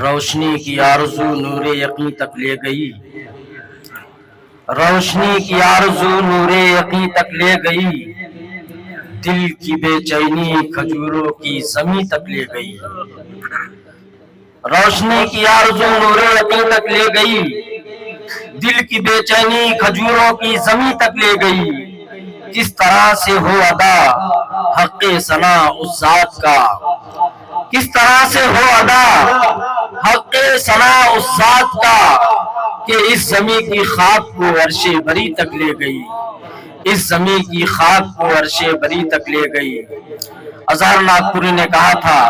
روشنی کی آرزو نور یقین تک لے گئی، روشنی کی آرزو نور یقین تک لے گئی، دل کی بے چینی کھجوروں کی زمین تک لے گئی۔ روشنی کی آرزو نور یقین تک لے گئی، دل کی بے چینی کھجوروں کی زمین تک لے گئی۔ کس طرح سے ہو ادا حق ثنا اس ذات کا، کس طرح سے ہو ادا حق ثنا اس ذات کا، کہ اس زمین کی خاک کو عرش بری تک لے گئی، اس زمین کی خاک کو عرش بری تک لے گئی۔ اظہر ناگپوری نے کہا تھا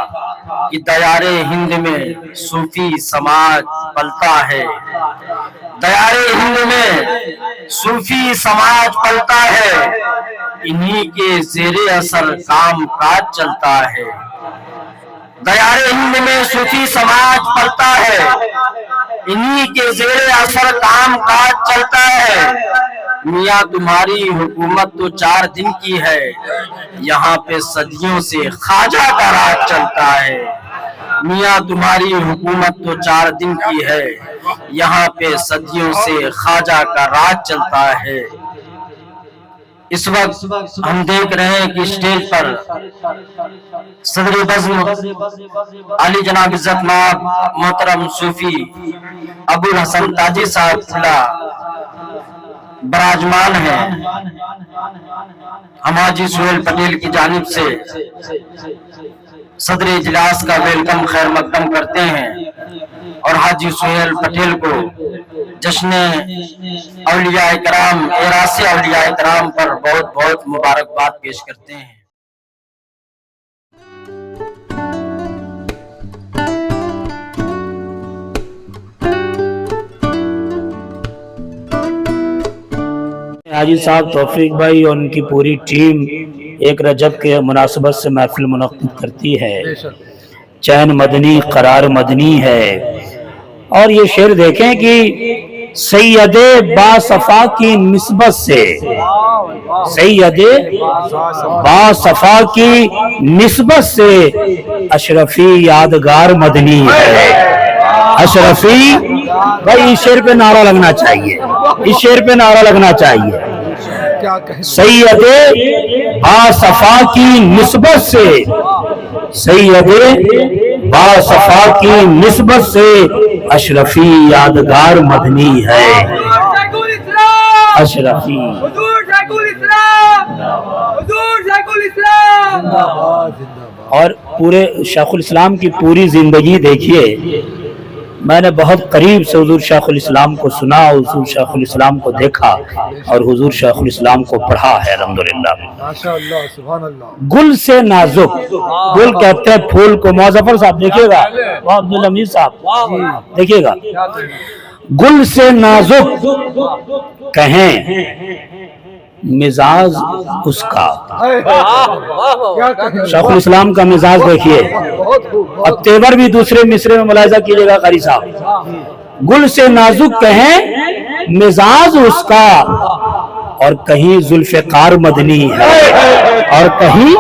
کہ دیار ہند میں صوفی سماج پلتا ہے، دیار ہند میں صوفی سماج پلتا ہے، انہی کے زیر اثر کام کاج چلتا ہے۔ دیار ہند میں صوفی سماج پلتا ہے، انہی کے زیر اثر کام کاج چلتا ہے۔ میاں تمہاری حکومت تو 4 دن کی ہے، یہاں پہ صدیوں سے خواجہ کا راج چلتا ہے۔ میاں تمہاری حکومت تو 4 دن کی ہے، یہاں پہ صدیوں سے خواجہ کا راج چلتا ہے۔ اس وقت ہم دیکھ رہے ہیں کہ اسٹیج پر صدر بزم علی جناب عزت مآب محترم صوفی ابوالحسن تاجی صاحب کھلا براجمان ہیں۔ ہم حاجی سہیل پٹیل کی جانب سے صدر اجلاس کا ویلکم خیر مقدم کرتے ہیں اور حاجی سہیل پٹیل کو جشن اولیاء کرام اعراس اولیاء کرام پر بہت بہت مبارکباد پیش کرتے ہیں۔ حاجی صاحب توفیق بھائی اور ان کی پوری ٹیم ایک رجب کے مناسبت سے محفل منعقد کرتی ہے۔ چین مدنی قرار مدنی ہے، اور یہ شعر دیکھیں کہ سید باصفا کی نسبت سے، سید باصفا کی نسبت سے اشرفی یادگار مدنی ہے۔ اشرفی بھائی اس شعر پہ نعرہ لگنا چاہیے، اس شعر پہ نعرہ لگنا چاہیے۔ سید باصفا کی نسبت سے، سید باصفا کی نسبت سے اشرفی یادگار مدنی ہے۔ اشرفی اور پورے شیخ الاسلام کی پوری زندگی دیکھیے، میں نے بہت قریب سے حضور شیخ الاسلام کو سنا، حضور شیخ الاسلام کو دیکھا اور حضور شیخ الاسلام کو پڑھا ہے الحمدللہ۔ گل سے نازک، گل کہتے ہیں پھول کو، موظفر صاحب دیکھیے گا، عبدالحمید صاحب دیکھیے گا، گل سے نازک کہیں مزاج اس کا، شیخ الاسلام کا مزاج دیکھیے۔ اب تیور بھی دوسرے مصرے میں ملاحظہ کیجئے گا قاری صاحب، گل سے نازک کہیں مزاج اس کا، اور کہیں ذوالفقار مدنی ہے، اور کہیں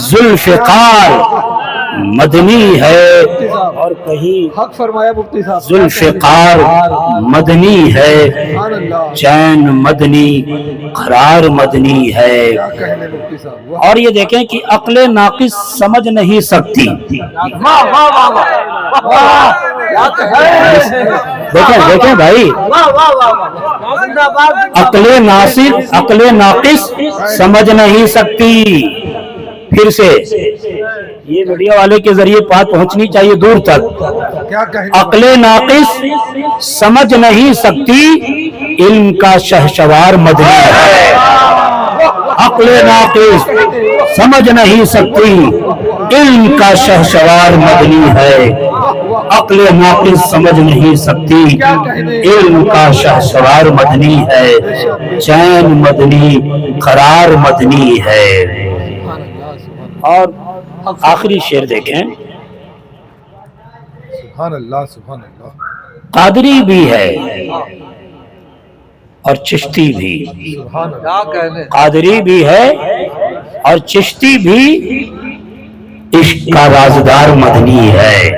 ذوالفقار مدنی ہے، اور کہیں حق فرمایا مفتی صاحب ذوالفقار مدنی ہے، چین مدنی قرار مدنی ہے۔ اور یہ دیکھیں کہ عقل ناقص سمجھ نہیں سکتی، دیکھیں بھائی، عقل ناقص سمجھ نہیں سکتی۔ پھر سے یہ میڈیا والے کے ذریعے بات پہنچنی چاہیے دور تک۔ عقل ناقص سمجھ نہیں سکتی، علم کا شہسوار مدنی ہے۔ عقل ناقص سمجھ نہیں سکتی، علم کا شہسوار مدنی ہے۔ عقل ناقص سمجھ نہیں سکتی، علم کا شہسوار مدنی ہے، چین مدنی قرار مدنی ہے۔ اور آخری شعر دیکھیں، سبحان اللہ سبحان اللہ، قادری بھی ہے اور چشتی بھی، سبحان اللہ، قادری بھی ہے اور چشتی بھی، عشق کا رازدار مدنی ہے۔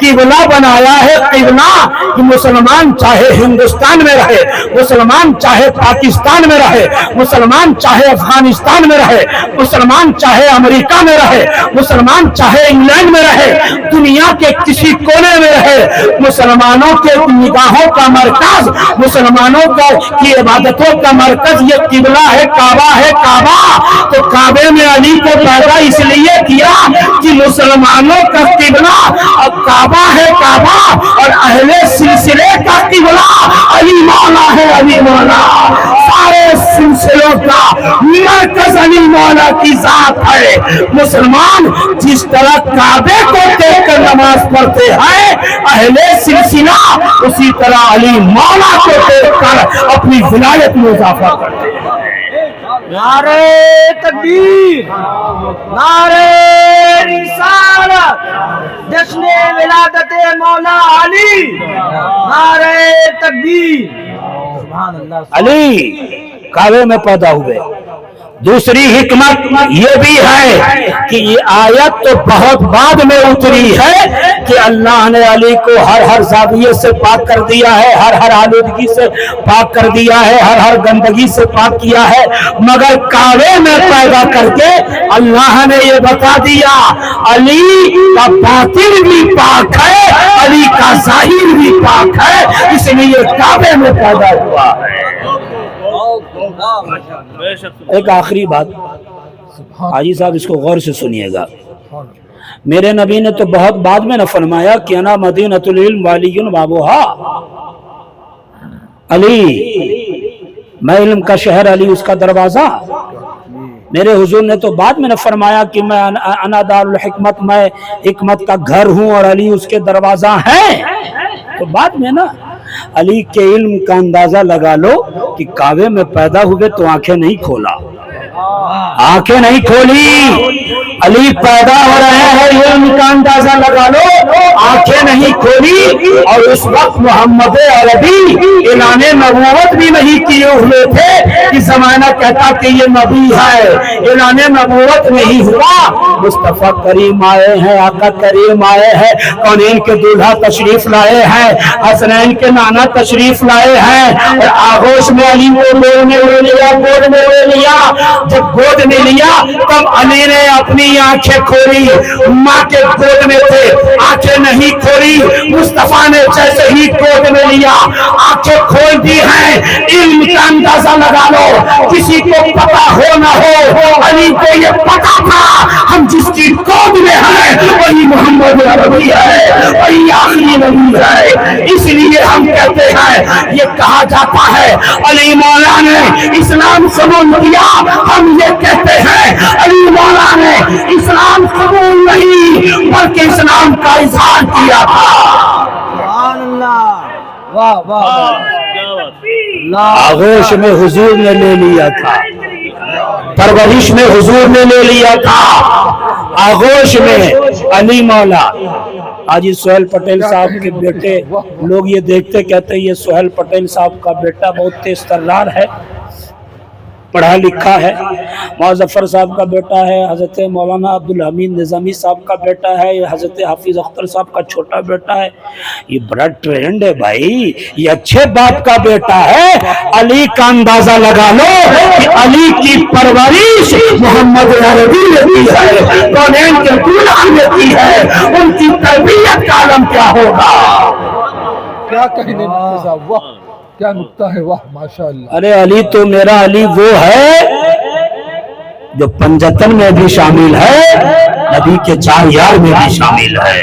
قبلہ بنایا ہے قبلہ کہ مسلمان چاہے ہندوستان میں رہے، مسلمان چاہے پاکستان میں رہے، مسلمان چاہے افغانستان میں رہے، مسلمان چاہے امریکہ میں رہے، مسلمان چاہے انگلینڈ میں رہے، دنیا کے کسی کونے میں رہے، مسلمانوں کے نگاہوں کا مرکز، مسلمانوں کی عبادتوں کا مرکز یہ قبلہ ہے، کعبہ ہے۔ کعبہ تو کعبے میں علی کو پیدا اس لیے کیا کہ مسلمانوں کا قبلہ اب کعبہ ہے، کعبہ اور اہل سلسلے کا قبلہ علی مولا ہے، علی مولا سارے سلسلوں کا مرکز علی مولا کی ذات ہے۔ مسلمان جس طرح کعبے کو دیکھ کر نماز پڑھتے ہیں، اہل سلسلہ اسی طرح علی مولا کو دیکھ کر اپنی ولایت میں اضافہ کرتے ہیں۔ نعرہ تکبیر، نعرہ رسالت، جشن ولادت مولا علی، نعرہ تکبیر۔ سبحان اللہ۔ علی کعبے میں پیدا ہوئے۔ دوسری حکمت یہ بھی ہے کہ یہ آیت تو بہت بعد میں اتری ہے کہ اللہ نے علی کو ہر زاویے سے پاک کر دیا ہے، ہر آلودگی سے پاک کر دیا ہے، ہر گندگی سے پاک کیا ہے، مگر کعبے میں پیدا کر کے اللہ نے یہ بتا دیا علی کا باطن بھی پاک ہے، علی کا ظاہر بھی پاک ہے، اس لیے کعبے میں پیدا ہوا ہے۔ ایک آخری بات حاجی صاحب اس کو غور سے سنیے گا، میرے نبی نے تو بہت بعد میں نہ فرمایا کہ انا مدینۃ العلم والی بابوہا، علی میں علم کا شہر، علی اس کا دروازہ۔ میرے حضور نے تو بعد میں نہ فرمایا کہ میں انا دار الحکمت، میں حکمت کا گھر ہوں اور علی اس کے دروازہ ہیں، تو بعد میں نا علی کے علم کا اندازہ لگا لو کہ کعبے میں پیدا ہوئے تو آنکھیں نہیں کھولا، آنکھیں نہیں کھولی، علی پیدا ہو رہے ہیں علم کا اندازہ لگا لو، آنکھیں نہیں کھولی، اور اس وقت محمد عربی اعلان نبوت بھی نہیں کیے ہوئے تھے کہ زمانہ کہتا کہ یہ نبی ہے، اعلان نبوت نہیں ہوا، مصطفیٰ کریم آئے ہیں، آقا کریم آئے ہیں، کونین کے دولہا تشریف لائے ہیں، حسنین کے نانا تشریف لائے ہیں، اور آغوش میں علی کو گود میں لے لیا، جب گود میں لیا تب علی نے اپنی آنکھیں کھولی، ماں کے گود میں تھے آنکھیں نہیں کھولی، مصطفیٰ نے جیسے ہی گود میں لیا آنکھیں کھول دی ہیں۔ علم کا اندازہ لگا لو، کسی کو پتا ہو نہ ہو، علی کو یہ پتا تھا ہم جس کی گود میں ہیں وہی محمد عربی ہے، وہی آخری نبی ہے، اس لیے ہم کہتے ہیں، یہ کہا جاتا ہے علی مولا نے اسلام قبول کیا، ہم یہ کہتے ہیں علی مولا نے اسلام قبول نہیں بلکہ اسلام کا اظہار کیا تھا۔ سبحان اللہ، واہ واہ، آغوش میں حضور نے لے لیا تھا، پرورش میں حضور نے لے لیا تھا، آغوش میں علی مولا۔ آج سہیل پٹیل صاحب کے بیٹے لوگ یہ دیکھتے کہتے ہیں یہ سہیل پٹیل صاحب کا بیٹا بہت تیز ترار ہے، پڑھا لکھا ہے، معظفر صاحب کا بیٹا ہے، حضرت مولانا عبدالحمید نظامی صاحب کا بیٹا ہے، یہ حضرت حافظ اختر صاحب کا چھوٹا بیٹا ہے، یہ بڑا ٹرینڈ ہے بھائی، یہ اچھے باپ کا بیٹا ہے۔ علی کا اندازہ لگا لو کہ علی کی پرورش محمد عربی نے کی ہے، کونین کے دولہا نے کی ہے، ان کی تربیت کا عالم کیا ہوگا؟ کیا کہنے صاحب، واہ کیا نکتہ ہے، واہ ماشاءاللہ۔ ارے علی تو میرا علی وہ ہے جو پنجتن میں بھی شامل ہے، نبی کے 4 یار میں بھی شامل ہے۔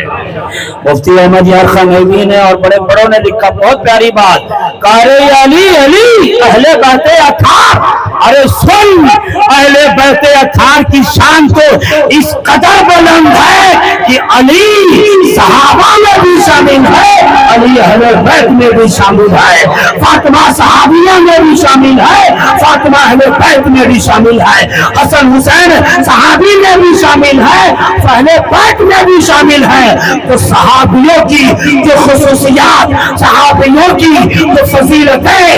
مفتی احمد یار خان نعیمی نے اور بڑے بڑوں نے لکھا بہت پیاری بات، کارے علی علی اہل بیت اطہار، ارے سن اہل بیت اطہار کی شان تو اس قدر بلند ہے کہ علی صحابہ میں بھی شامل ہے، علی اہل بیت میں بھی شامل ہے، فاطمہ صحابیہ میں بھی شامل ہے، فاطمہ اہل بیت میں بھی شامل ہے، حسن حسین صحابی میں بھی شامل ہے، اہل بیت میں بھی شامل ہے۔ تو صحابیوں کی جو خصوصیات، صحابیوں کی جو فضیلتیں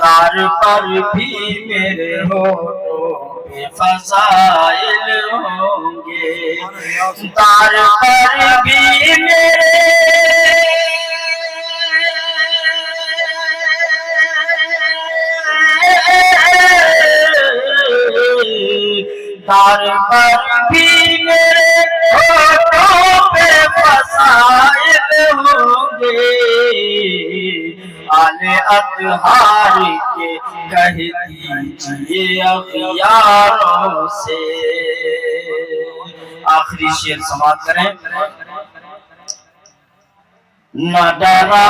دار پر بھی میرے ہونٹوں پہ فضائل ہوں گے، دار پر بھی میرے دار پر بھی میرے ہونٹوں پہ فضائل ہوں گے، آل اطہار کے کہہ دیجئے اغیاروں سے۔ آخری شعر سماعت کریں۔ نہ ڈرا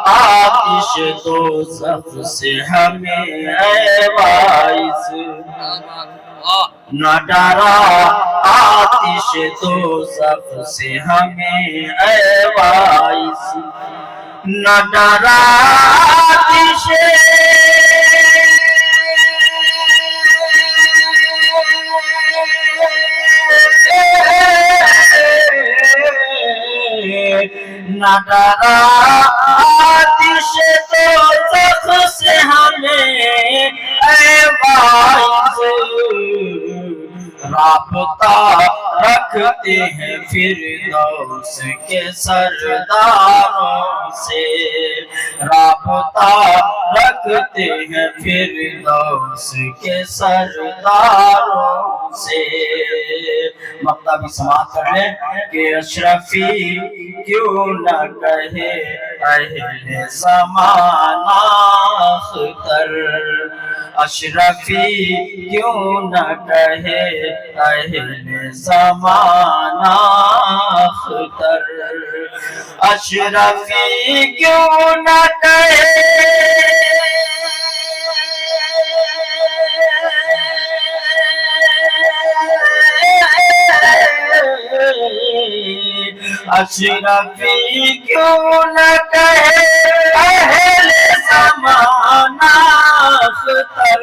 آتش دوزخ سے ہمیں اے واعظ، نہ ڈرا آتش دوزخ سے ہمیں اے واعظ، نہ ڈرا آتش نہ ڈرا آتش دوزخ سے ہمیں اے واعظ، رابطہ رکھتے ہیں فردوس کے سرداروں سے، رابطہ رکھتے ہیں فردوس کے سرداروں سے۔ مقطع بھی سماعت کر لیں کہ اشرفی کیوں نہ کہے اہل زمانہ اختر، اشرفی کیوں نہ کہے اہل زمانہ اختر، اشرفی کیوں نہ کہے اشرفی کیوں نہ کہے اہل زمانہ اختر،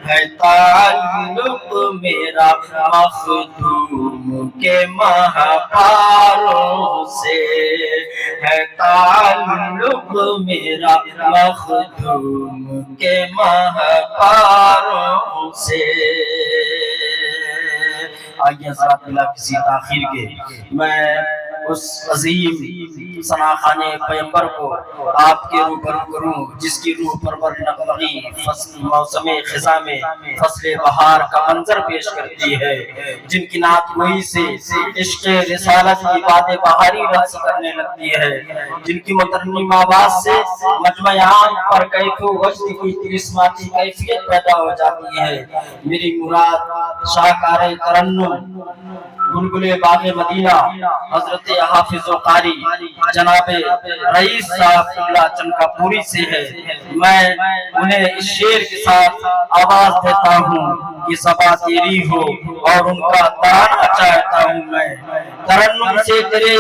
ہے تعلق میرا مخدوم کے مہپاروں سے، ہے تعلق میرا مخدوم کے مہپاروں سے۔ آئیے حضرات بلا کسی تاخیر کے میں اس عظیم ثناخان پیغمبر کو آپ کے روبرو کروں جس کی روح پرور نغمگی موسم خزاں میں فصل بہار کا منظر پیش کرتی ہے، جن کی نعت گوئی سے عشق رسالت کی باتیں بہاری رقص کرنے لگتی ہے، جن کی مترنم آواز سے مجمع عام پر کیف و وجد کی طلسماتی کیفیت پیدا ہو جاتی ہے۔ میری مراد شاہکار ترنم بلبل باغ مدینہ حضرت حافظ و قاری جناب رئیس صاحب اللہ چنکا پوری سے ہے۔ میں انہیں اس شعر کے ساتھ آواز دیتا ہوں کہ صبا تیری ہو اور ان کا ترانا چاہتا ہوں میں، ترنم سے تیرے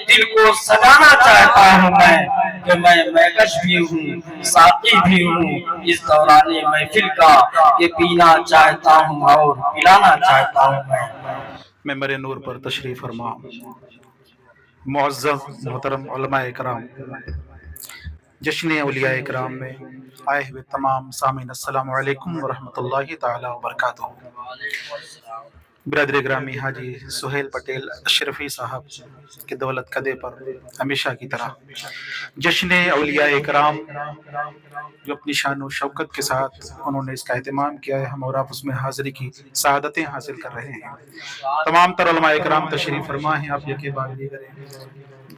دل کو سجانا چاہتا ہوں میں، کہ میں میکش بھی ہوں ساقی بھی ہوں اس دوران محفل کا، کہ پینا چاہتا ہوں اور پلانا چاہتا ہوں میں۔ ممبر نور پر تشریف فرما معزز محترم علماء اکرام، جشن اولیاء اکرام میں آئے ہوئے تمام سامعین السلام علیکم ورحمۃ اللہ تعالی وبرکاتہ۔ برادر گرامی حاجی سہیل پٹیل اشرفی صاحب کے دولت قدے پر ہمیشہ کی طرح جشن اولیاء اکرام جو اپنی شان و شوکت کے ساتھ انہوں نے اس کا اہتمام کیا ہے، ہم اور آپ اس میں حاضری کی سعادتیں حاصل کر رہے ہیں۔ تمام تر علماء اکرام تشریف فرما ہیں، آپ یقین بات بھی کریں،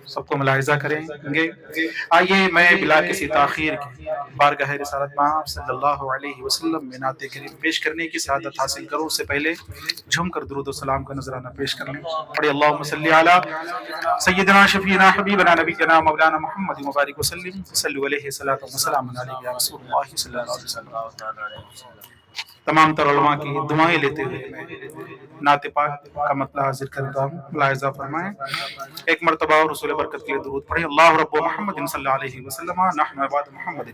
سب کو ملاحظہ کریں گے۔ آئیے میں بلا کسی تاخیر کے بارگاہ رسالت مآب صلی اللہ علیہ وسلم میں نعت کریم پیش کرنے کی سعادت حاصل کروں، اس سے پہلے جھوم کر درود و سلام کا نذرانہ پیش کر لیں۔ پڑھیں اللہم صلی علی سیدنا شفیعنا حبیبنا نبینا مولانا محمد مبارک وسلم، صلو علیہ الصلاۃ والسلام علیہ یا رسول اللہ صلی اللہ علیہ وسلم۔ تمام تر علماء کی دعائیں لیتے ہوئے میں نعت پاک کا مطلع حاضر کرتا ہوں، ملاحظہ فرمائیں۔ ایک مرتبہ اور رسول برکت کے لیے درود پڑھیں۔ اللہ رب محمد صلی اللہ علیہ وسلم، نحن عباد محمد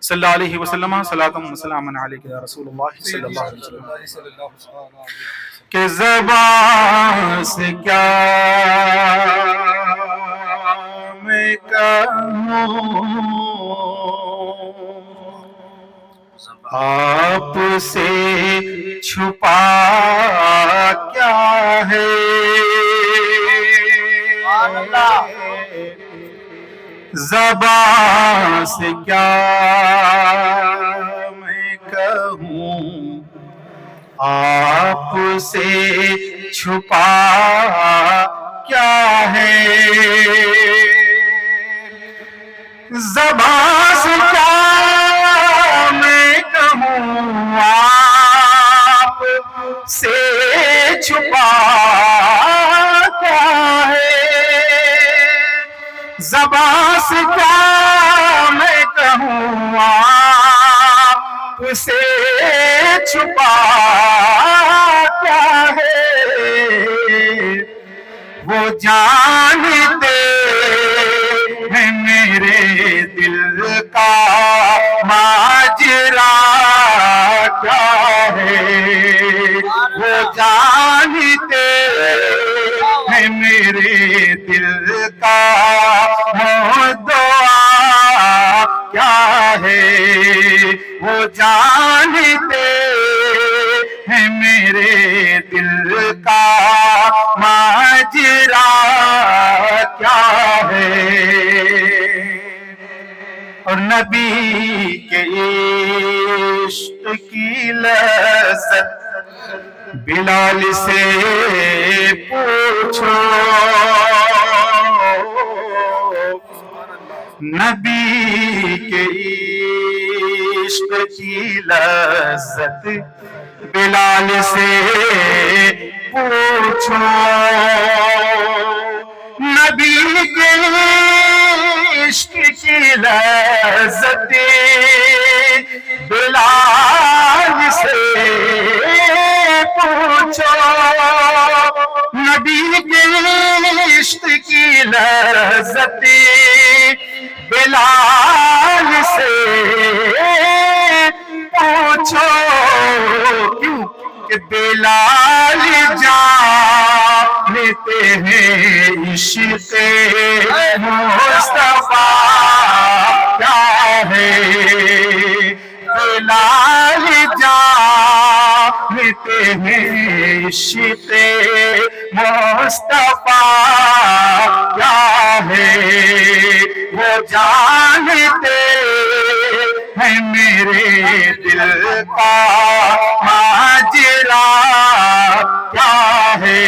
صلی اللہ علیہ وسلم، صلاۃ و سلام علیک یا رسول اللہ صلی اللہ علیہ وسلم۔ کہ زبان سے کیا میں کہوں آپ سے چھپا کیا ہے، زبان سے کیا میں کہوں، آپ سے چھپا کیا ہے، زبان سے کیا میں کہوں، آپ سے چھپا کیا ہے، زبان سے کیا میں کہوں، آپ سے چھپا کیا ہے، وہ جانتے ہیں میرے دل کا ماجرا کیا ہے، وہ جانتے ہیں میرے دل کا دعا کیا ہے، وہ جانتے ہیں میرے دل کا ماجرا کیا ہے، اور نبی کے عشق کی لذت بلال سے پوچھو، نبی کے عشق کی لذت بلال سے پوچھو، نبی کے عشق کی لذت بلال سے پوچھو، نبی کے عشق کی لذت بلال سے پوچھو، کیوں کہ بلال جانتے ہیں عشق مصطفیٰ کیا ہے، بلال جانتے ہیں عشق مصطفیٰ کیا ہے، وہ جانتے ہیں میرے دل کا ماجرا کیا ہے،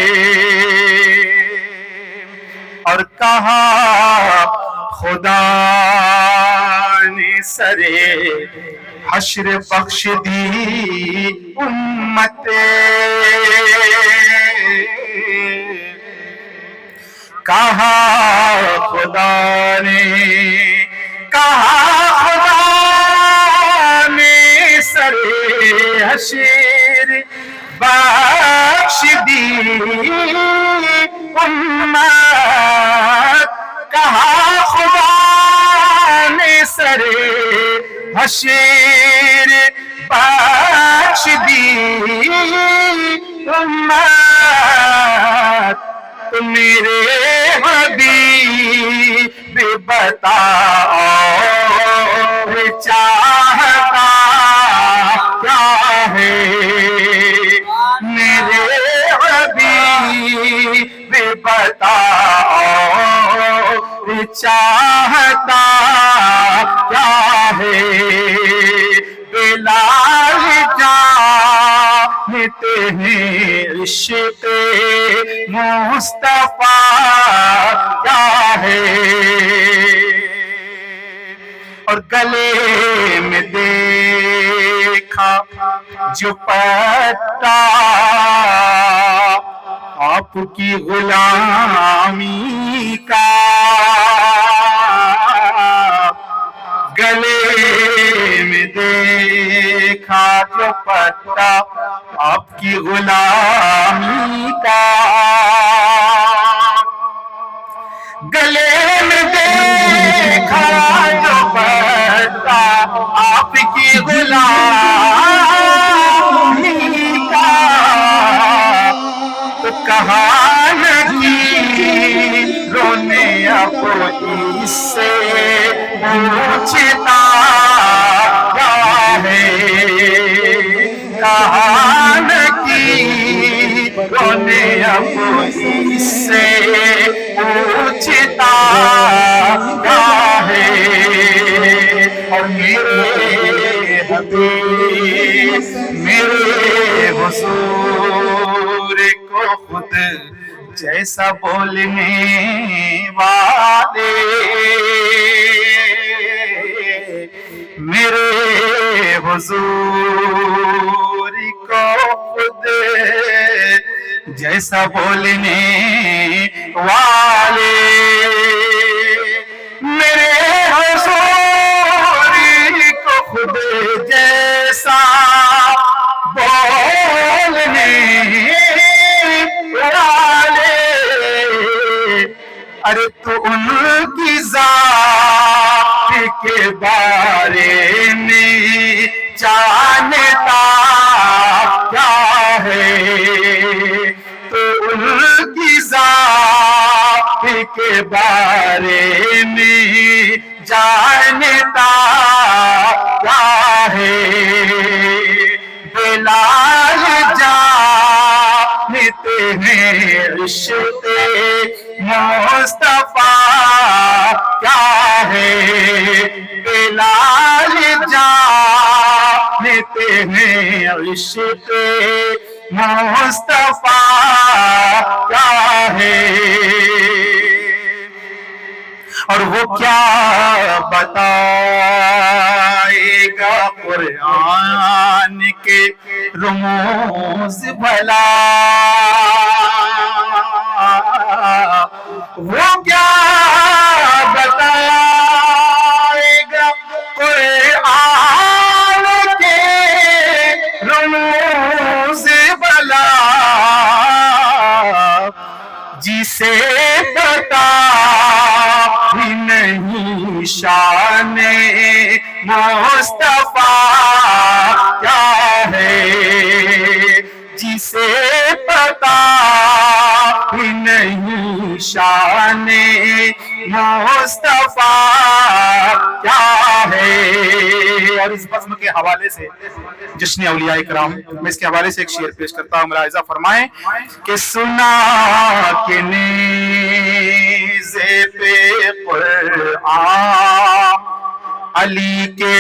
اور کہا خدا نے سرے حشر بخش دی امت، کہا خدا نے، کہا خدا نے سرے حشر بخش دی امت، کہا خدا نے سرے حشر بخش دی امت، تو میرے حبیب بتاؤ چاہتا کیا ہے، میرے حبیب بتاؤ چاہتا کیا ہے، بلال جانتے ہیں عشق مصطفیٰ کیا ہے، اور گلے میں دیکھا جو پٹا آپ کی غلامی کا، گلے میں دیکھا جو پٹا آپ کی غلامی کا، گلے میں دیکھا جو پٹا آپ کی غلامی کا، تو کہا نہیں رونے اب اس سے پوچھتا کیا ہے، کہان کی کونے اب اس سے پوچھتا کیا ہے اور میرے حبیب میرے حضور کو خود جیسا بولنے والے میرے حضور کو خود جیسا بولنے والے میرے حضور کو خود جیسا بولنے والے ارے تو ان کی ذات کے بارے میں جانتا کیا ہے تو ان کی ذات کے بارے میں جانتا کیا ہے بلال جانتے ہیں عشق مصطفیٰ کیا ہے بلال جانتے ہیں عشق مصطفیٰ کیا ہے اور وہ کیا بتائے گا قرآن کے رموز بھلا وہ کیا بتائے گا قرآن کے رموز بھلا جسے پتا ہی نہیں شان مصطفیٰ کیا ہے جسے پتا ہی نہیں شان مصطفیٰ کیا ہے اور اس بزم کے حوالے سے جشن اولیاء کرام میں اس کے حوالے سے ایک شعر پیش کرتا ہوں ملاحظہ فرمائیں کہ سنا کہ نیزے پہ قرآن علی کے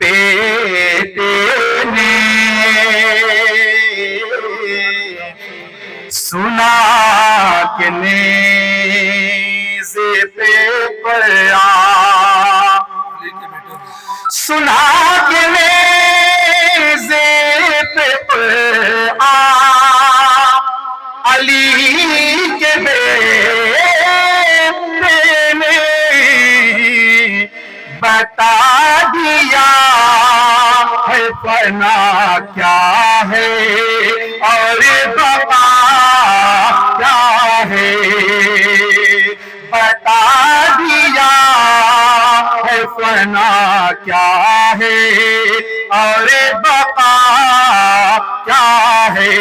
بیٹے نے سنا کہ نیزے پہ قرآن سنا کہ نیزے پہ قرآن علی کے بیٹے نے بتا دیا ہے فنا کیا ہے اور بقا کیا ہے بتا دیا ہے فنا کیا ہے اور بقا کیا ہے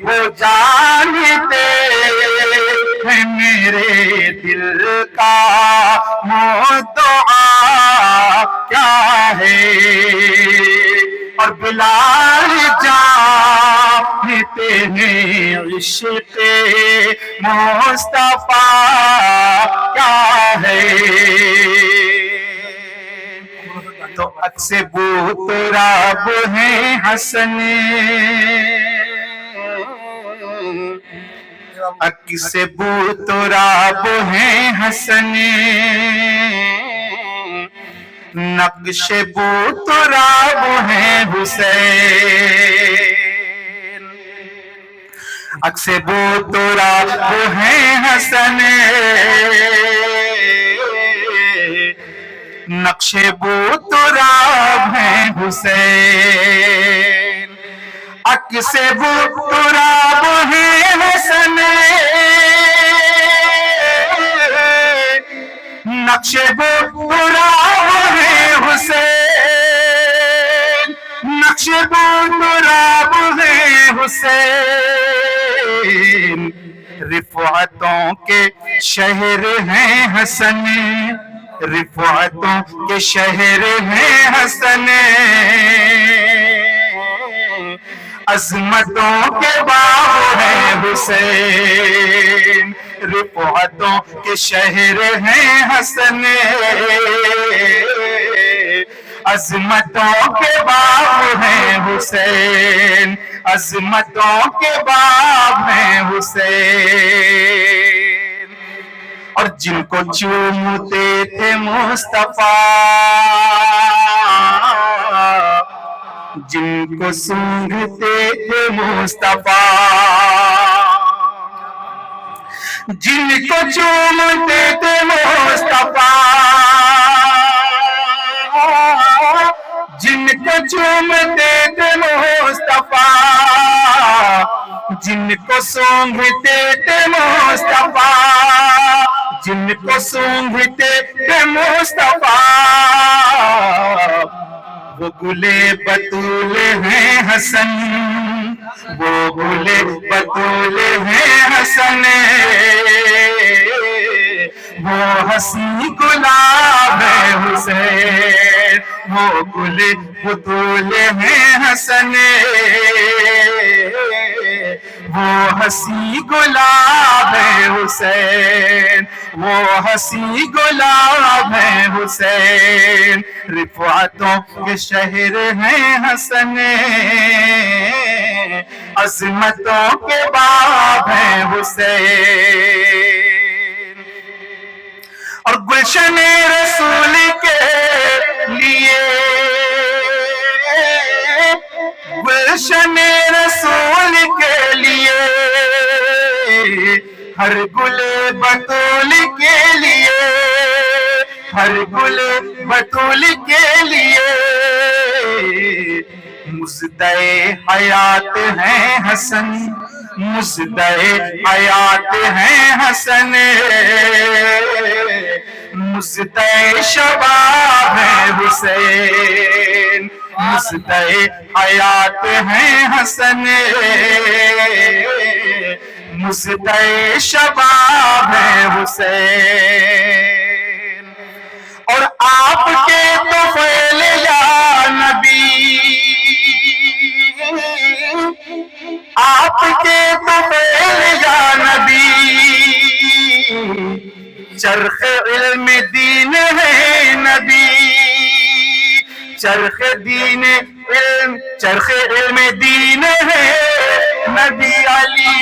وہ جانتے ہیں میرے دل کا دعا کیا ہے اور بلال جانتے ہیں عشق مصطفیٰ کیا ہے تو عکس بو تراب ہیں حسن عکس بو تراب ہیں حسن نقش بو تراب ہیں حسین عکس بو تراب ہیں حسن نقش بو تراب ہیں حسین عکس بو تراب ہیں حسن نقش بو تراب ہیں حسین نقش بو تراب ہیں حسین رفعتوں کے شہر ہیں حسن رفعتوں کے شہر ہیں حسن عظمتوں کے باب ہیں حسین، رفعتوں کے شہر ہیں حسن، عظمتوں کے باب ہیں حسین، عظمتوں کے باب ہیں حسین۔ اور جن کو چومتے تھے مصطفیٰ، جن کو سونگھتے تھے مصطفیٰ، جن کو چومتے تھے مصطفیٰ، جن کو چومتے تھے مصطفیٰ، جن کو سونگھتے تھے مصطفیٰ، جن کو سونگھتے تھے مصطفیٰ، وہ گلے بطول ہیں حسن، وہ گلے بطول ہیں حسن، وہ حسین گلاب ہے حسین، وہ گلے بطول ہیں حسن، وہ حسین گلاب ہے حسین، وہ حسین گلاب ہے حسین، رفعتوں کے شہر ہیں حسن، عظمتوں کے باب ہیں حسین۔ اور گلشن رسول کے لیے، گلشن رسول کے لیے، ہر گل بطول کے لیے، ہر گل بطول کے لیے، مزدہ حیات ہیں حسن، مزدہ حیات ہیں حسن، مزدہ شباب ہے حسین، مزدہ حیات ہیں حسن، مزدہ شباب ہے حسین۔ اور آپ کے طفیل یا نبی، آپ کے طفیل یا نبی، چرخ علم دین ہے نبی، چرخ دین علم، چرخ علم دین ہے نبی علی،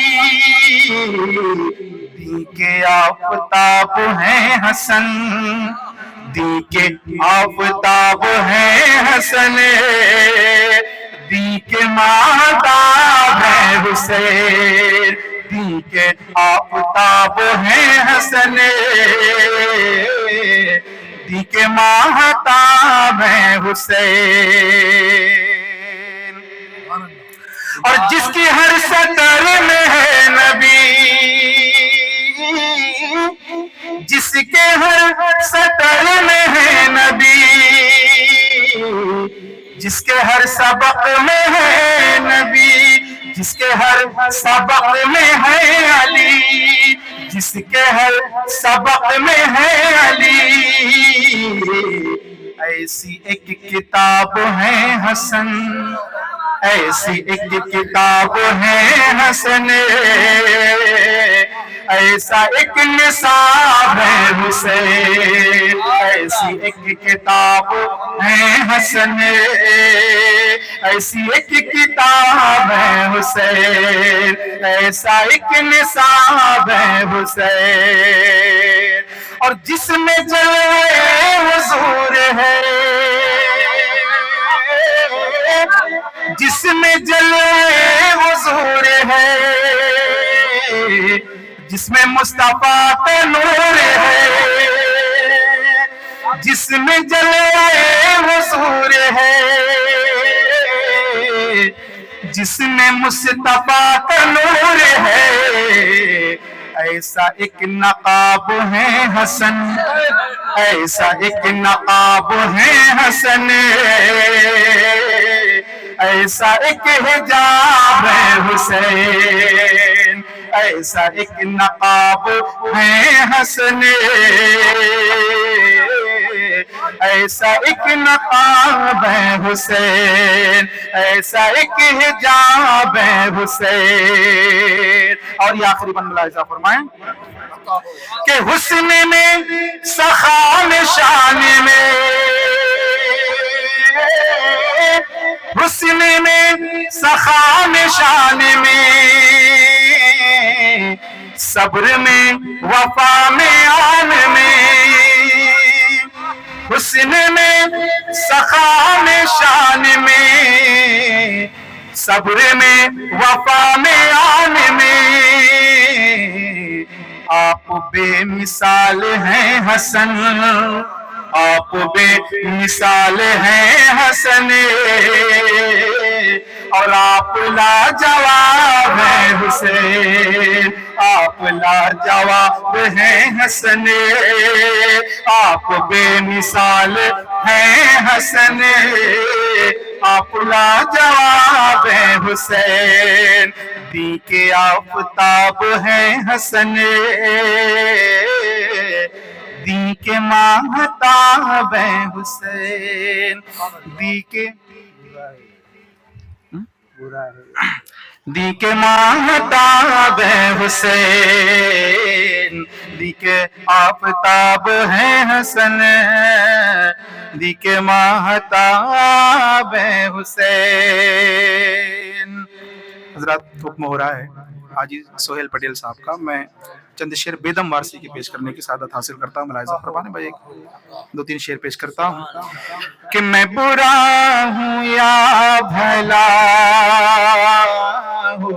دین کے آفتاب ہیں حسن، دین کے آفتاب ہیں حسن، دین کے ماہتاب ہیں حسین، دین کے آفتاب ہیں حسن، دین کے ماہتاب ہیں حسین۔ اور جس کی ہر سطر میں ہے نبی، جس کے ہر سطر میں ہے نبی، جس کے ہر سبق میں ہے نبی، جس کے ہر سبق میں ہے علی، جس کے ہر سبق میں ہے علی، ایسی ایک کتاب ہے حسن، ایسی ایک کتاب ہے حسن، ایسا ایک نصاب ہے حسین، ایسی ایک کتاب ہے حسن، ایسی ایک کتاب ہے حسین، ایسا ایک نصاب ہے حسین۔ اور جس میں جلوے حضور ہے، جس میں جلوے حضور ہے، جس میں مصطفیٰ کا نور ہے، جس میں جلوے حضور ہے، جس میں مصطفیٰ کا نور ہے، ایسا ایک نقاب ہے حسن، ایسا ایک نقاب ہے حسن، ایسا ایک حجاب ہے حسین، ایسا ایک نقاب ہے حسن، ایسا ایک نقاب ہے حسین، ایسا ایک حجاب ہے حسین. اور یہ آخری بند ملاحظہ فرمائیں کہ حسن میں سخا میں شان میں، حسن میں سخا میں شان میں، صبر میں وفا میں آن میں، حسن میں سخا میں شان میں، صبر میں وفا میں آن میں، آپ بے مثال ہیں حسن، آپ بے مثال ہیں حسن، اور آپ لاجواب ہیں حسین، آپ لاجواب ہیں حسن، آپ بے مثال ہیں حسن، آپ لاجواب ہیں حسین، دی کے آفتاب ہیں حسن، دی کے ماہتاب ہیں حسین، دی کے ماہتاب ہیں حسین، دی کے آفتاب ہیں حسن، دی کے ماہتاب ہیں حسین. حضرات حکم ہو رہا ہے حاجی سہیل پٹیل صاحب کا، میں چند شعر بیدم وارسی کی پیش کرنے کی سعادت حاصل کرتا ہوں. ملاحظہ فرمانے بھائی ایک دو تین شعر پیش کرتا ہوں کہ میں برا ہوں یا بھلا ہو،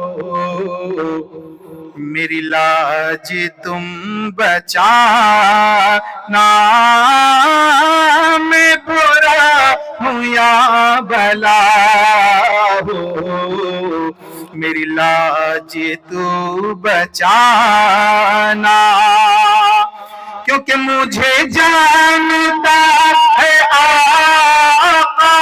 میری لاج تم بچانا، میں برا ہوں یا بھلا ہو، میری لاج تو بچانا، کیونکہ مجھے جانتا ہے آقا،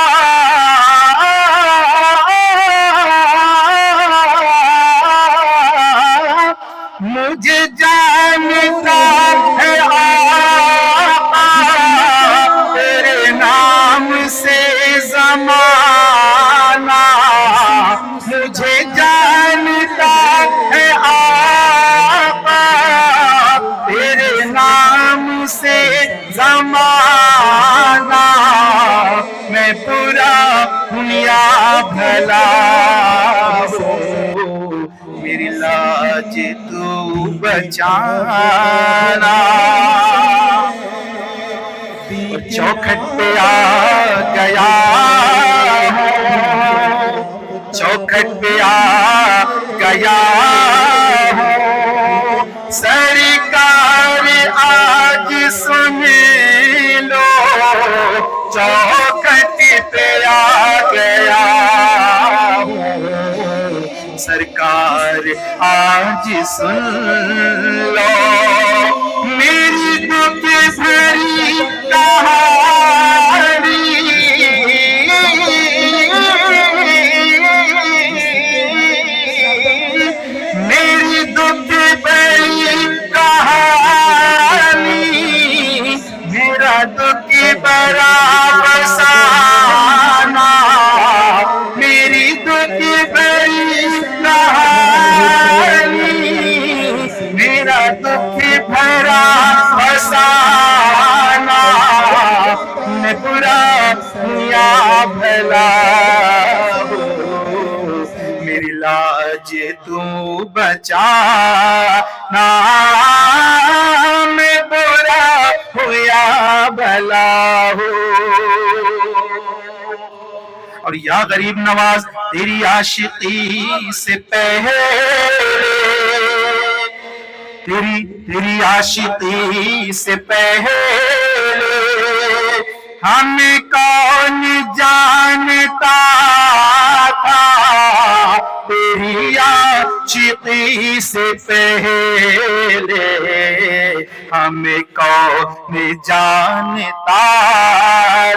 مجھے جانتا ہے آقا، تیرے نام سے زمانہ، مجھے جانتا ہے آقا، تیرے نام سے زمانہ، میں برا ہوں یا بھلا ہو، میری لاج تو بچانا. چوکھٹ پہ آ گیا، چوکھٹ پہ آ گیا سرکار، آج سن لو، چوکھٹ پہ آ گیا سرکار، آج سن لو، میری دکھ بھری کہانی، میری دکھ بھری کہانی، میرا دکھ بھرا فسانہ، میری دکھ بھری کہانی، میرا دکھ بھرا فسانہ، میں برا ہوں یا بھلا ہو، میری لاج تو بچانا، میں برا ہوں یا بھلا ہو. اور یا غریب نواز تیری عاشقی سے پہلے، تیری عاشقی سے پہلے ہمیں کون جانتا تھا، تیری عاشقی سے پہلے ہمیں کون جانتا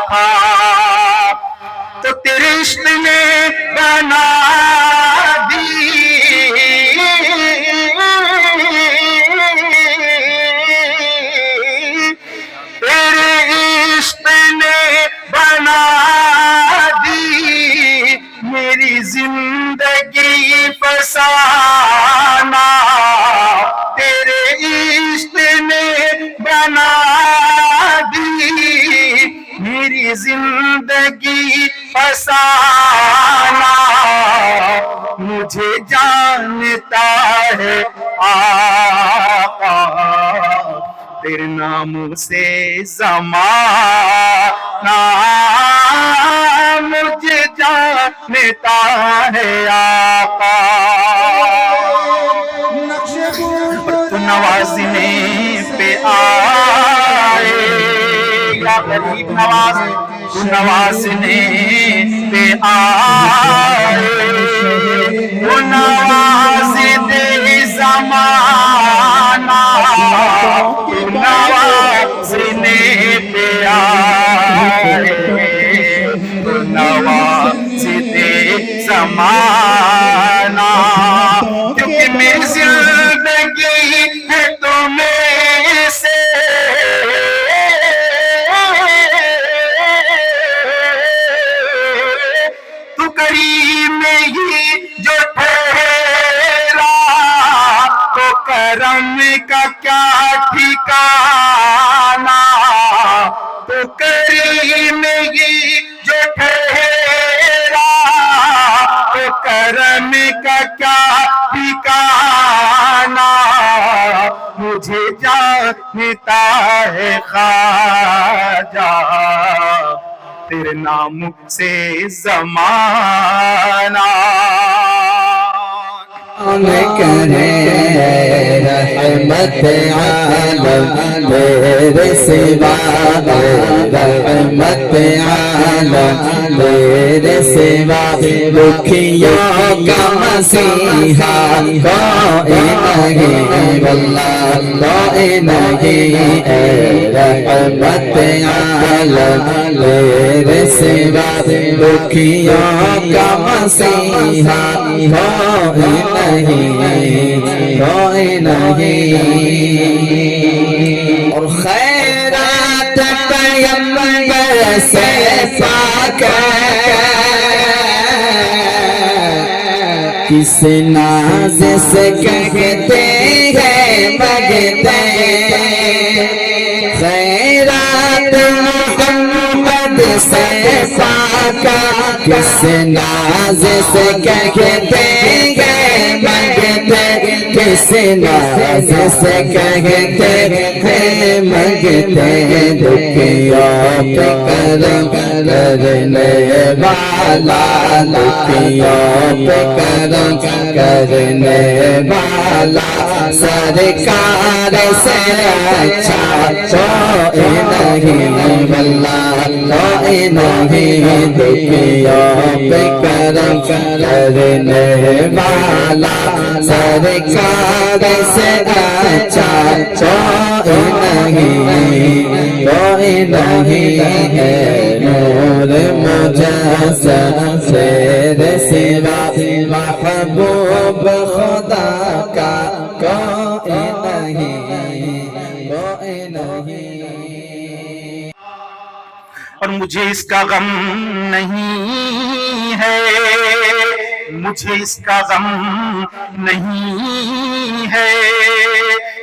تھا، تو تیرے عشق نے بنا دی تیرے عشق زندگی فسانہ تیرے عشق نے بنا دی، میری زندگی فسانہ مجھے جانتا ہے آقا، تیرے نام سے زمانہ مجھے جانتا ہے آقا۔ تو نوازنے پہ آئے یا غریب نواز، تو نوازنے پہ آئے، تو نواز دے زمانہ، تو نوازنے پہ آئے، تو نواز دے زمانہ، کیونکہ میری زندگی ہے تمہیں سے تو کریم ہی جو ٹھہرا، تو کرم کا کیا ٹھکانہ، تو کریم ہی جو ٹھہرا، تو کرم کا کیا ٹھکانہ، مجھے جانتا ہے خواجہ، تیرے نام سے زمانہ کرے رحمت عالم میرے سوا، رحمت عالم میرے سوا، دکھیوں کا مسیحا کوئی نہیں، واللہ کوئی نہیں، اے رحمت عالم میرے سوا، دکھیوں کا مسیحا کوئی نہیں، کوئی نہیں، اور خیرات پیغمبر سے پاک کس ناز سے کہتے ہیں مگتے، خیرات محمد سے پاک کس ناز سے کہتے ہیں مگتے، کس ناز سے کہتے ہیں مگتے، دکھیوں پہ کرم کرنے والا، دکھیوں پہ کرم کرنے والا، سرکار سے اچھا کوئی نہیں، واللہ کوئی نہیں، دکھیوں پہ کرم کرنے والا، سرکار سے اچھا کوئی نہیں، کوئی نہیں ہے، نور مجسم تیرے سوا، محبوب خدا کا کوئی نہیں، کوئی نہیں، اور مجھے اس کا غم نہیں ہے، مجھے اس کا غم نہیں ہے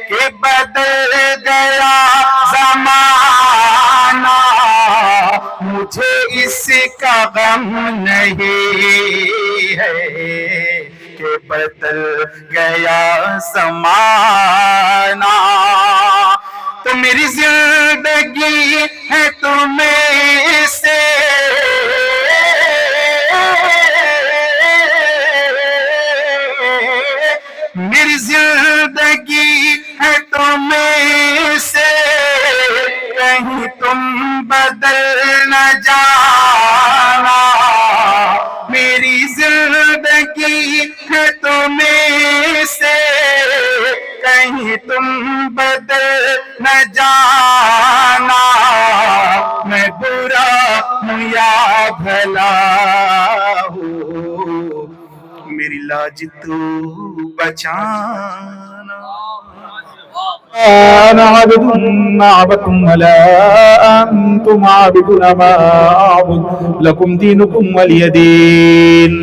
کہ بدل گیا زمانہ، مجھے اس کا غم نہیں ہے کہ بدل گیا زمانہ، تو میری زندگی ہے تمہیں سے میری زندگی ہے تمہیں سے، کہیں تم بدل نہ جانا، میری زندگی ہے تمہیں سے، کہیں تم بدل نہ جانا، میں برا ہوں یا بھلا ہوں، میری لاج تو بچانا۔ أنا عبد ما عبدتم ولا أنتم عابدون ما أعبد لكم دينكم ولي دين.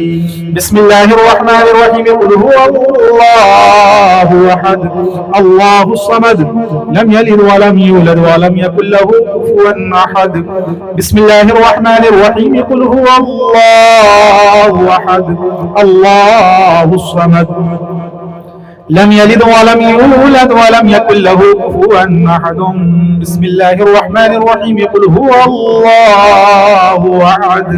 بسم الله الرحمن الرحيم. قل هو الله أحد الله الصمد لم يلد ولم يولد ولم يكن له كفوا أحد. بسم الله الرحمن الرحيم. قل هو الله أحد الله الصمد لم يلد ولم يولد ولم يكن له كفوا أحد. بسم الله الرحمن الرحيم. قل هو الله أحد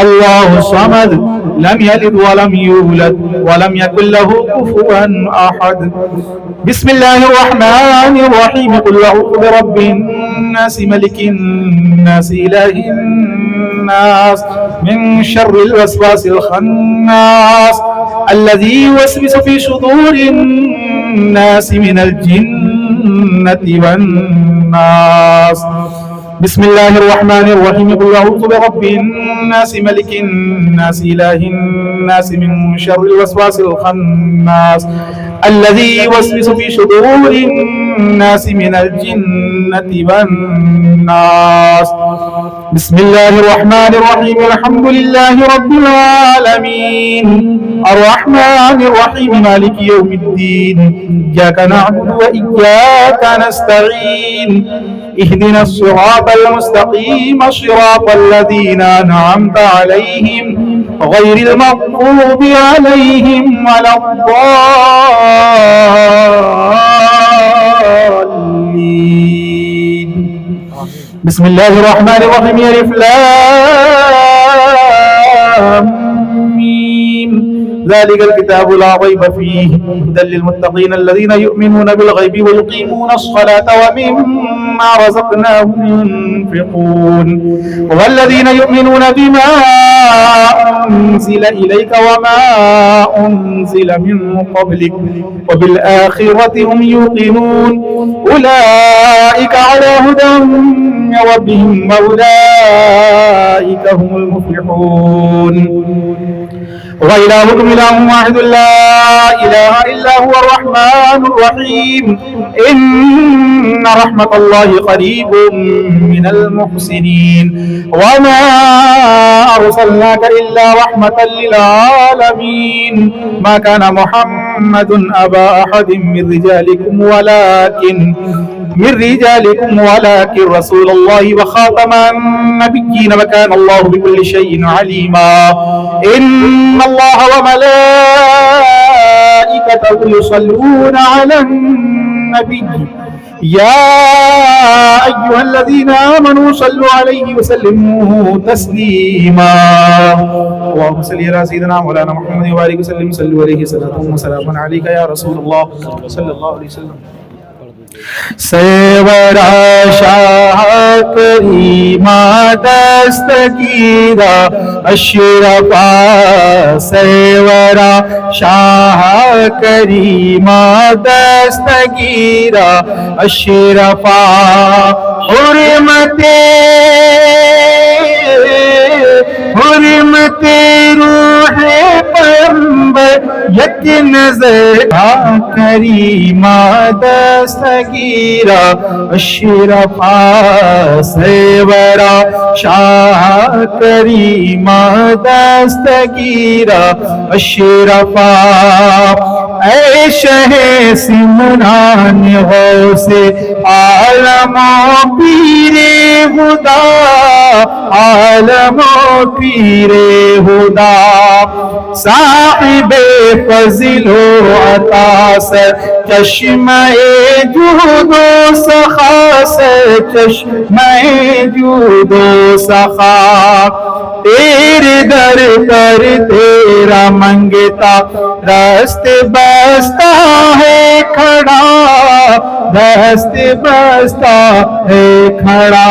الله الصمد لم يلد ولم يولد ولم يكن له كفوا أحد. بسم الله الرحمن الرحيم. قل أعوذ برب الناس ملك الناس إله الناس من شر الوسواس الخناس الذي يوسوس في صدور الناس من الجنة والناس. بسم الله الرحمن الرحيم. قل أعوذ برب الناس ملك الناس إله الناس من شر الوسواس الخناس الذي يوسوس في صدور الناس من الجنة والناس. بسم الله الرحمن الرحيم. الحمد لله رب العالمين الرحمن الرحيم مالك يوم الدين إياك نعبد وإياك نستعين اهدنا الصراط المستقيم صراط الذين أنعمت عليهم غير المغضوب عليهم ولا الضالين. بسم الله الرحمن الرحيم. ألف لام ميم ذلك الكتاب لا ريب فيه هدى للمتقين الذين يؤمنون بالغيب ويقيمون الصلاة ومما رزقناهم ينفقون والذين يؤمنون بما أنزل إليك وما أنزل من قبلك وبالآخرة هم يوقنون أولئك على هدى من ربهم وأولئك هم المفلحون. وإلهكم إله واحد لا إله إلا هو الرحمن الرحيم. إن رحمة الله قريب من المحسنين وما أرسلناك إلا رحمة للعالمين. ما كان محمد أبا أحد من رجالكم ولكن رسول الله وخاتم النبيين وكان الله بكل شيء عليما. إن الله وملائكته يصلون على النبي يا أيها الذين آمنوا صلوا عليه وسلموا تسليما. اللهم صل على سيدنا مولانا محمد وبارك وسلم. صلوا عليه صلاة وسلام عليك يا رسول الله صلى الله عليه وسلم. سیورا شاہ کریمہ دستگیرہ اشرفا سیورا شاہ کریمہ دستگیرہ اشرفا حرمت روح پیغمبر یک نظر کریمہ دستگیرہ اشرفا سیورا شاہ کریمہ دستگیرہ اشرفا اے شہ سمران غوث عالم و پیر خدا عالم و پیر خدا صاحب فضل و عطا سر چشمہ جود و سخا سر چشمہ جود و سخا تیرے در پر تیرا منگتا دست بستا ہے کھڑا دست بستا ہے کھڑا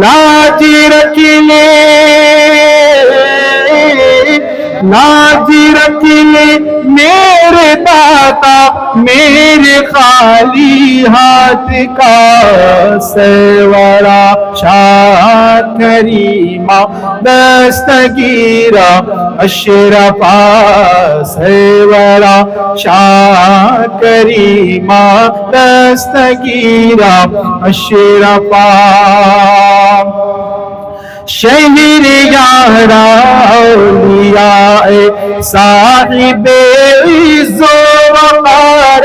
لاج رکھ لے لاج رکھ لے میرے داتا میرے خالی ہاتھ کا سرورا شاہ کریمہ دستگیرہ اشرفا سرورا شاہ کریمہ دستگیرہ اشرفا شہر یارا اولیاء صاحب عز و وقار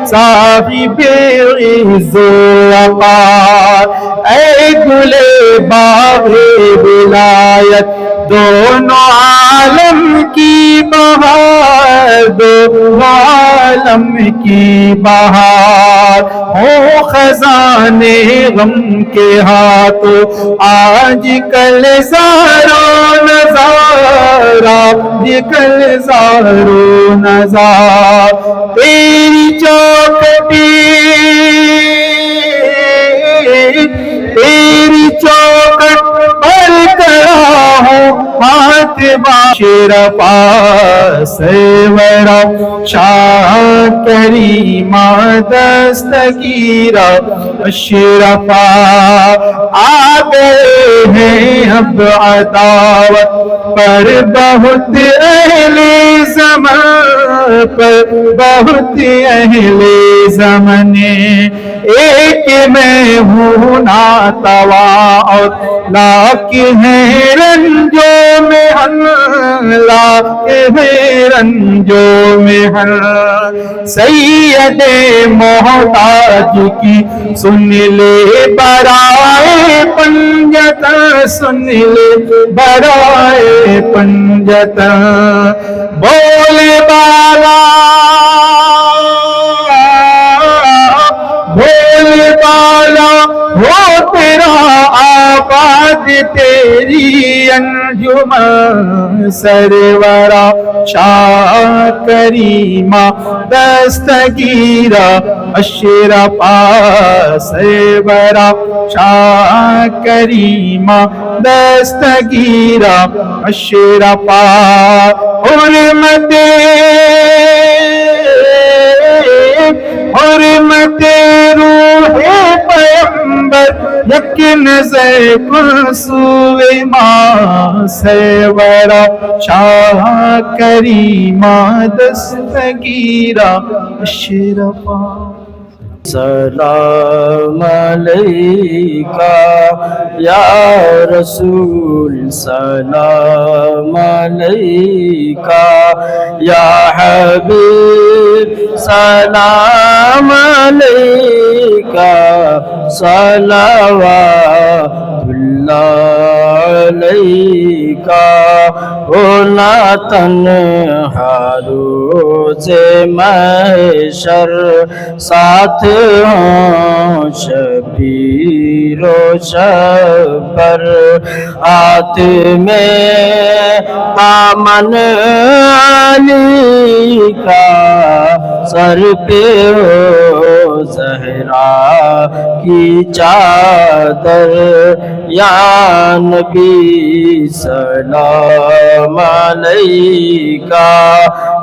صاحب عز و وقار اے گل باغ ولایت دونوں عالم کی بہار دونوں عالم کی بہار ہو خزانے غم کے ہاتھوں آج کل زارو نظارہ کل زارو نظار تیری چوکٹی تیری چوکٹ پر کھڑا ہوں ہاتھ باشرفا سرورا شاہ کریمہ دستگیرہ اشرفا آ گئے ہیں اب عداوت پر بہت اہل زمان پر بہت اہل زمن ایک میں ہوں ناتوا اور لاکھ ہیں رنجوں میں ہم لاکھ ہیں رنجوں میں ہم سید محتاج کی سن لے برائے پنجتا سن لے برائے پنجتا بولے بالا بولے بالا ہو تیرا آباد تیری انجمن سرورا شاہ کریمہ دستگیرہ اشرفا سرورا شاہ کریمہ دستگیرہ اشرفا حرمت حرمت روح پیغمبر یک نظر کن سوئے ماں سرورا شاہ کریمہ دستگیرہ اشرفا سلام علیکہ یا رسول سلام علیکہ یا حبیب سلام علیکہ صلوات اللہ علیکہ ہونا تنہا روز محشر ساتھ ہوں شبیر و شبر ہاتھ میں دامن علی کا سر پہ ہو زہرا کی چادر یا نبی سلام علیکہ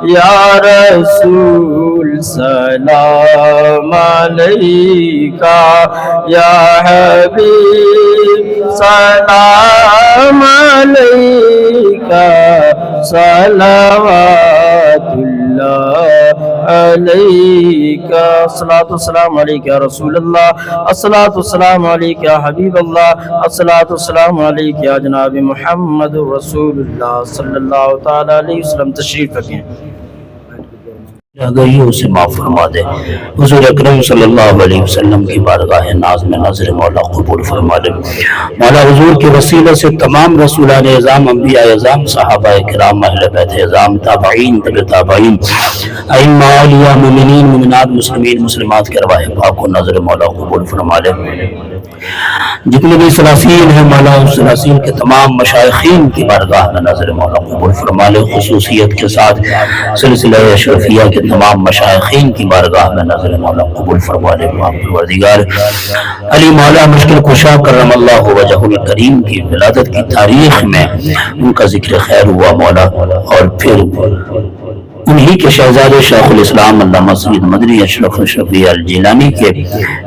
یا رسول سلام علیکہ یا حبیب سلام علیکہ صلوات اللہ علیکہ الصلاۃ والسلام علیکہ یا رسول اللہ الصلاۃ والسلام علیکہ یا حبیب اللہ الصلاۃ والسلام علیکہ یا جناب محمد رسول اللہ صلی اللہ تعالی علیہ وسلم تشریف رکھیں گئی اسے معاف فرما دے حضور اکرم صلی اللہ علیہ وسلم کی بارگاہ ناز میں نظر مولا قبول فرما دے مولا حضور کے وسیلہ سے تمام رسولان اعظام انبیاء اعظام صحابہ کرام اہل بیت اعظام تابعین تبع تابعین ائمہ اولیاء مومنین مومنات مسلمین مسلمات کے ارواح پاک کو نظر مولا قبول فرما دے جتنے بھی سلاسین ہیں مولا اس سلاسین کے تمام مشائخین کی بارگاہ میں نظر مولا قبول فرما لے، خصوصیت کے ساتھ سلسلہ اشرفیہ کے تمام مشائخین کی بارگاہ میں نظر مولا قبول فرما لے۔ پروردگار علی مولا مشکل کشا کرم اللہ وجہ الکریم کی ولادت کی تاریخ میں ان کا ذکر خیر ہوا مولا، اور پھر انہی کے شہزادے شیخ الاسلام علامہ سید مدنی اشرف اشرفی الجیلانی کے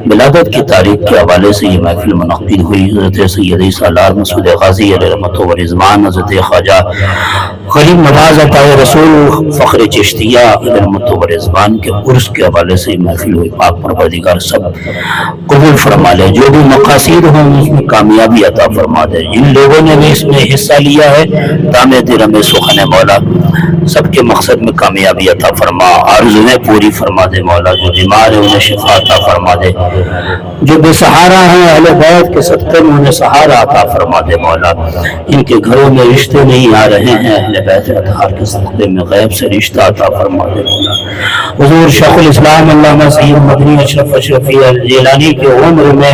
ولادت کی تاریخ کے حوالے سے یہ محفل منعقد ہوئی۔ حضرت سید سالار مسعود غازی علیہ رحمۃ و رضوان، حضرت خواجہ غریب نواز عطا رسول فخر چشتیہ علیہ رحمۃ و رضوان کے عرس کے حوالے سے یہ محفل ہوئی۔ پاک پروردگار سب قبول فرما لے، جو بھی مقاصد ہوں اس میں کامیابی عطا فرما دے۔ جن لوگوں نے بھی اس میں حصہ لیا ہے تام درم سخن مولا سب کے مقصد میں کامیابی عطا فرما، آرزویں پوری فرما دے مولا، جو بیمار ہیں انہیں شفا عطا فرما دے، جو بے سہارا ہیں اہل بیت کے صدقے میں انہیں سہارا عطا فرما دے مولا، ان کے گھروں میں رشتے نہیں آ رہے ہیں اہل بیت اطہار کے صدقے میں غیب سے رشتہ عطا فرما دے مولا۔ حضور شیخ الاسلام علامہ سید مدنی اشرف اشرفی الجیلانی کے عمر میں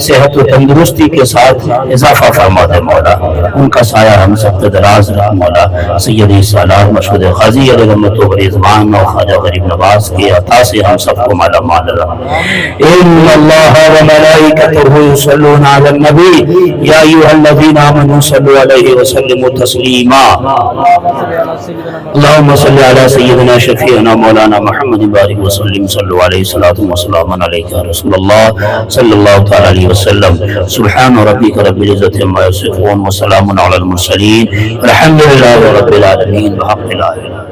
صحت و تندرستی کے ساتھ اضافہ فرما دے مولا، ان کا سایہ ہم سب پہ دراز رکھ مولا۔ سید سالار مسعود غازی علیہ رحمۃ و رضوان اور خواجہ غریب نواز کے عطا سے ہم سب کو مالا مال رکھ۔ ان اللہ و ملائکتہ یصلون علی النبی یا ایھا الذین آمنوا صلوا علیہ وسلموا تسلیما۔ اللہم صل علی سیدنا شفیعنا مولانا محمد بارک وسلم صلوا علیہ صلاۃ و سلام علیک یا رسول اللہ صلی اللہ تعالی علیہ وسلم۔ سبحان ربک رب العزۃ عما یصفون وسلام علی المرسلین الحمد للہ رب العالمین بحق لا الہ۔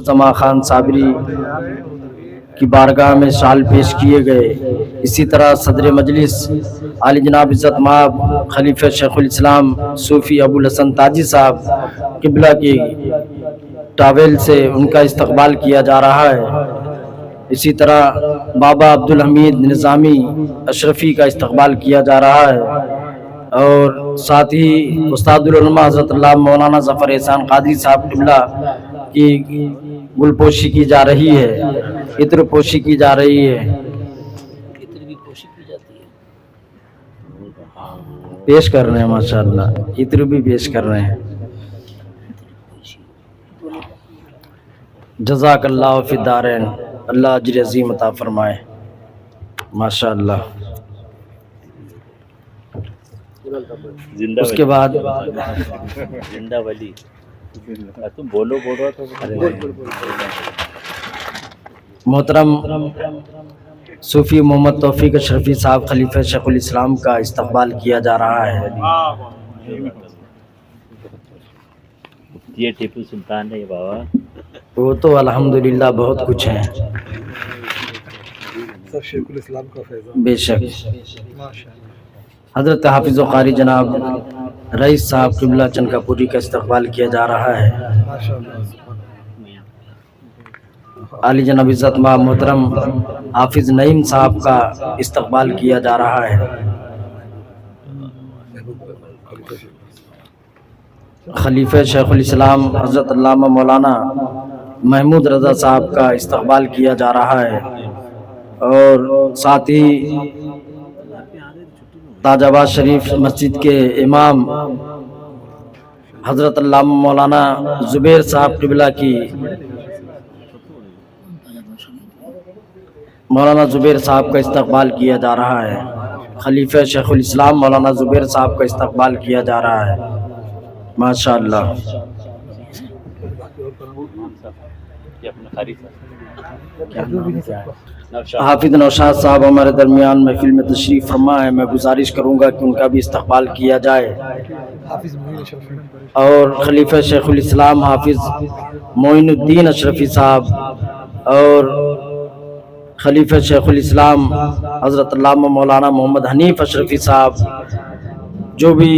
زما خان صابری کی بارگاہ میں شال پیش کیے گئے۔ اسی طرح صدر مجلس عالی جناب عزت مآب خلیفہ شیخ الاسلام صوفی ابو الحسن تاجی صاحب قبلہ کی ٹاویل سے ان کا استقبال کیا جا رہا ہے۔ اسی طرح بابا عبدالحمید نظامی اشرفی کا استقبال کیا جا رہا ہے، اور ساتھ ہی استاد العلماء حضرت اللہ مولانا ظفر احسان قادری صاحب قبلہ کی گل پوشی کی جا رہی ہے، عطر پوشی کی جا رہی ہے، پیش کر رہے ہیں ماشاءاللہ، عطر بھی پیش کر رہے ہیں۔ جزاک اللہ فی الدارین، اللہ اجر عظیم عطا فرمائے ماشاءاللہ۔ اس کے بعد زندہ ولی تم بولو بول رہا تھا۔ محترم صوفی محمد توفیق اشرفی صاحب خلیفہ شیخ الاسلام کا استقبال کیا جا رہا ہے۔ یہ ٹیپو سلطان ہے بابا، وہ تو الحمدللہ بہت کچھ ہے، شیخ الاسلام کا فیضان بے شک۔ حضرت حافظ و قاری جناب رئیس صاحب قبلہ چنکا پوری کا استقبال کیا جا رہا ہے۔ عالی جناب عزت مآب محترم حافظ نعیم صاحب کا استقبال کیا جا رہا ہے۔ خلیفہ شیخ الاسلام حضرت علامہ مولانا محمود رضا صاحب کا استقبال کیا جا رہا ہے، اور ساتھ ہی تاج آباد شریف مسجد کے امام حضرت علامہ مولانا زبیر صاحب قبلہ کی مولانا زبیر صاحب کا استقبال کیا جا رہا ہے۔ خلیفہ شیخ الاسلام مولانا زبیر صاحب کا استقبال کیا جا رہا ہے ماشاءاللہ۔ حافظ نوشاد صاحب ہمارے درمیان محفل میں تشریف فرما ہے، میں گزارش کروں گا کہ ان کا بھی استقبال کیا جائے۔ اور خلیفہ شیخ الاسلام حافظ معین الدین اشرفی صاحب اور خلیفہ شیخ الاسلام حضرت علامہ مولانا محمد حنیف اشرفی صاحب، جو بھی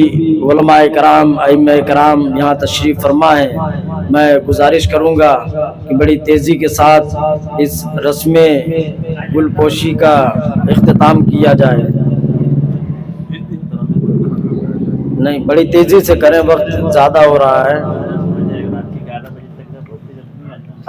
علماء کرام ائمہ کرام یہاں تشریف فرما ہے، میں گزارش کروں گا کہ بڑی تیزی کے ساتھ اس رسم گل پوشی کا اختتام کیا جائے۔ نہیں، بڑی تیزی سے کریں، وقت زیادہ ہو رہا ہے۔